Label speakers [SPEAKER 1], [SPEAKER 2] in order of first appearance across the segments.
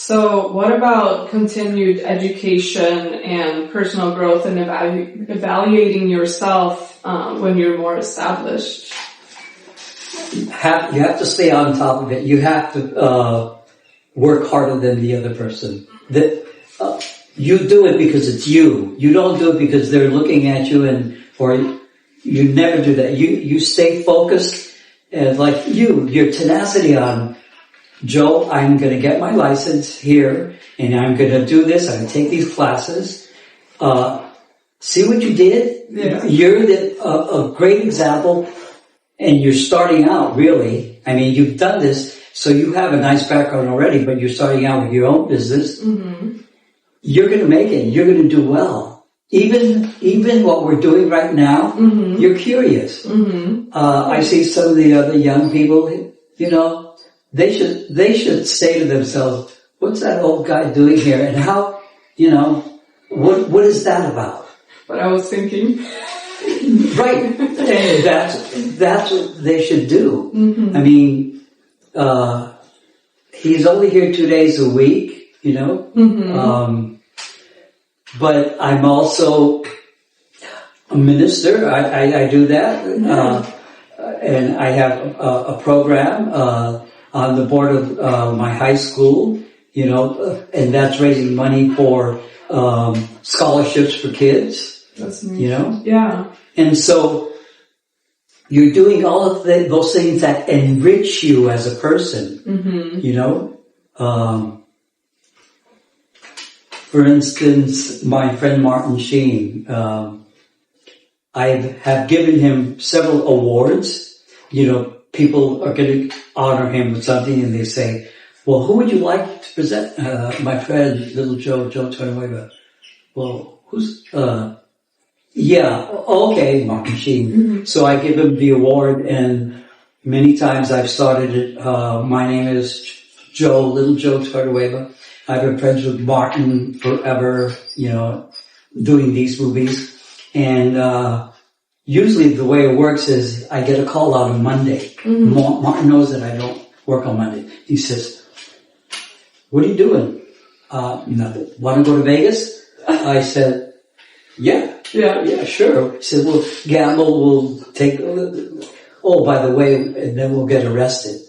[SPEAKER 1] So what about continued education and personal growth and evaluating yourself when you're more established?
[SPEAKER 2] You have to stay on top of it. You have to work harder than the other person. You do it because it's you. You don't do it because they're looking at you, or you never do that. You stay focused, and like your tenacity on, Joe, I'm going to get my license here, and I'm going to do this. I'm going to take these classes. See what you did?
[SPEAKER 1] Yeah.
[SPEAKER 2] You're a great example, and you're starting out, really. I mean, you've done this, so you have a nice background already, but you're starting out with your own business.
[SPEAKER 1] Mm-hmm.
[SPEAKER 2] You're going to make it. You're going to do well. Even what we're doing right now,
[SPEAKER 1] mm-hmm.
[SPEAKER 2] you're curious.
[SPEAKER 1] Mm-hmm.
[SPEAKER 2] I see some of the other young people, they should say to themselves, what's that old guy doing here? And how, what is that about?
[SPEAKER 1] What I was thinking.
[SPEAKER 2] Right. And that's what they should do.
[SPEAKER 1] Mm-hmm.
[SPEAKER 2] I mean, he's only here 2 days a week,
[SPEAKER 1] Mm-hmm.
[SPEAKER 2] But I'm also a minister. I do that. And I have a program, on the board of my high school, and that's raising money for scholarships for kids.
[SPEAKER 1] That's amazing.
[SPEAKER 2] Yeah. And so you're doing all of those things that enrich you as a person.
[SPEAKER 1] Mm-hmm.
[SPEAKER 2] For instance, my friend Martin Sheen, I have given him several awards. People are going to honor him with something, and they say, well, who would you like to present? My friend, little Joe Tornueva. Well, who's, okay, Martin Sheen.
[SPEAKER 1] Mm-hmm.
[SPEAKER 2] So I give him the award, and many times I've started it, my name is little Joe Tornueva. I've been friends with Martin forever, doing these movies. And, usually the way it works is I get a call out on Monday.
[SPEAKER 1] Mm-hmm.
[SPEAKER 2] Martin knows that I don't work on Monday. He says, what are you doing? Nothing. Want to go to Vegas? I said, yeah, sure. He said, we'll gamble, we'll take, by the way, and then we'll get arrested.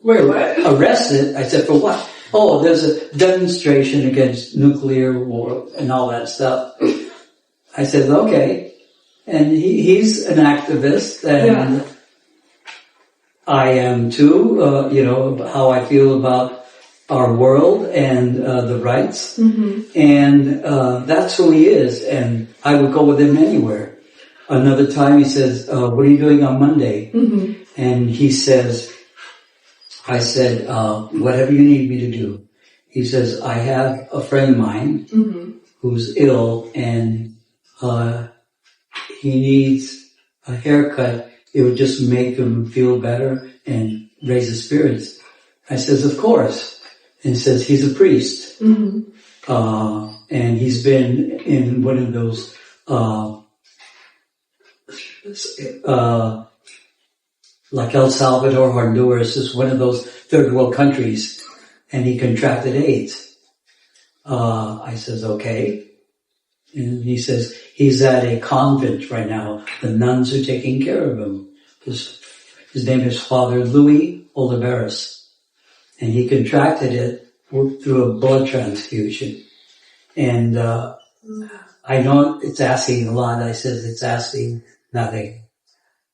[SPEAKER 1] Wait, what?
[SPEAKER 2] Arrested? I said, for what? Oh, there's a demonstration against nuclear war and all that stuff. I said, okay. And he's an activist, and I am too, how I feel about our world and the rights.
[SPEAKER 1] Mm-hmm.
[SPEAKER 2] And that's who he is, and I would go with him anywhere. Another time he says, what are you doing on Monday?
[SPEAKER 1] Mm-hmm.
[SPEAKER 2] And he says, I said, whatever you need me to do. He says, I have a friend of mine
[SPEAKER 1] mm-hmm.
[SPEAKER 2] who's ill, and he needs a haircut. It would just make him feel better and raise his spirits. I says, of course. And says, he's a priest.
[SPEAKER 1] Mm-hmm.
[SPEAKER 2] And he's been in one of those, like El Salvador, Honduras, is one of those third world countries, and he contracted AIDS. I says, okay. And he says, he's at a convent right now. The nuns are taking care of him. His name is Father Louis Oliveras. And he contracted it through a blood transfusion. And, I know it's asking a lot. I says, it's asking nothing.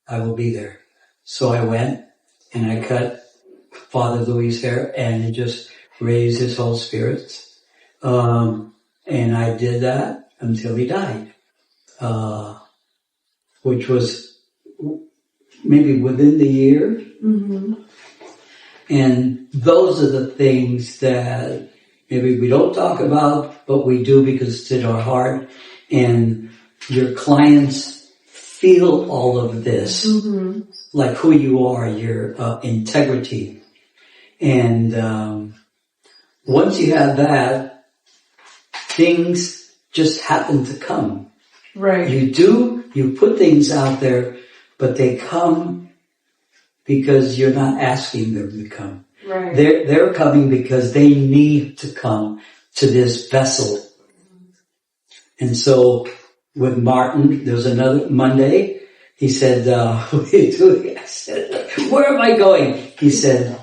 [SPEAKER 2] I will be there. So I went and I cut Father Louis' hair, and it just raised his whole spirits. And I did that until he died, which was maybe within the year.
[SPEAKER 1] Mm-hmm.
[SPEAKER 2] And those are the things that maybe we don't talk about, but we do because it's in our heart. And your clients feel all of this,
[SPEAKER 1] mm-hmm.
[SPEAKER 2] like who you are, your integrity. And once you have that, things just happen to come.
[SPEAKER 1] Right.
[SPEAKER 2] You put things out there, but they come because you're not asking them to come.
[SPEAKER 1] Right.
[SPEAKER 2] They're coming because they need to come to this vessel. And so with Martin, there was another Monday. He said, what are you doing? I said, where am I going? He said,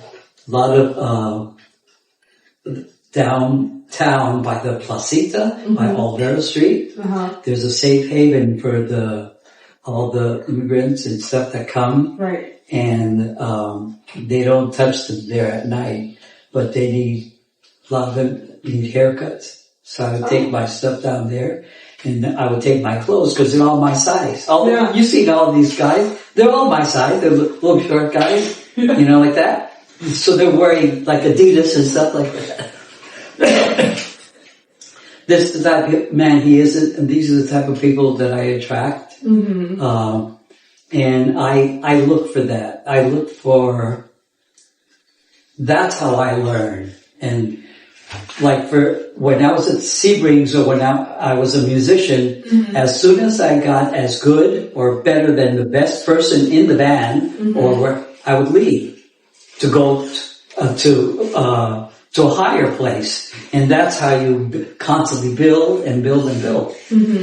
[SPEAKER 2] a lot of downtown by the Placita, by Alvaro Street. There's a safe haven for all the immigrants and stuff that come.
[SPEAKER 1] Right.
[SPEAKER 2] And they don't touch them there at night, but a lot of them need haircuts. So I would take my stuff down there, and I would take my clothes because they're all my size. You see all these guys, they're all my size. They're little short guys, like that. So they're wearing like Adidas and stuff like that. This is the type of man he is, and these are the type of people that I attract. And I look for that. I look for, that's how I learn. And like when I was at Sebrings or when I was a musician, as soon as I got as good or better than the best person in the band, or where I would leave to go to a higher place. And that's how you constantly build and build and build.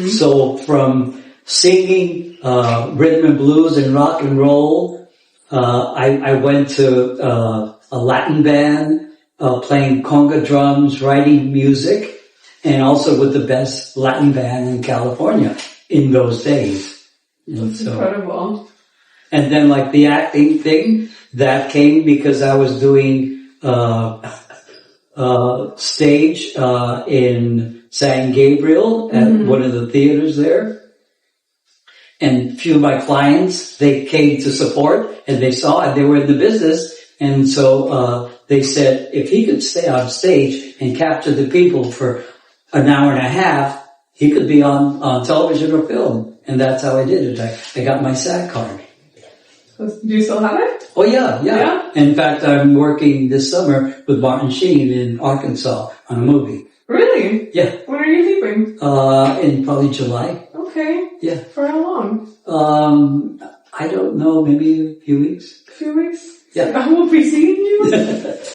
[SPEAKER 2] So from singing rhythm and blues and rock and roll, I went to a Latin band, playing conga drums, writing music, and also with the best Latin band in California in those days.
[SPEAKER 1] That's incredible. And
[SPEAKER 2] then like the acting thing, that came because I was doing stage in San Gabriel at one of the theaters there. And few of my clients, they came to support, and they saw it, they were in the business, and so they said if he could stay on stage and capture the people for an hour and a half, he could be on television or film. And that's how I did it. I got my SAG card.
[SPEAKER 1] Do you still have it?
[SPEAKER 2] Oh yeah. In fact, I'm working this summer with Martin Sheen in Arkansas on a movie.
[SPEAKER 1] Really?
[SPEAKER 2] Yeah.
[SPEAKER 1] When are you leaving?
[SPEAKER 2] In probably July.
[SPEAKER 1] Okay.
[SPEAKER 2] Yeah.
[SPEAKER 1] For how long?
[SPEAKER 2] I don't know, maybe a few weeks.
[SPEAKER 1] A few weeks?
[SPEAKER 2] Yeah.
[SPEAKER 1] I won't be seeing you?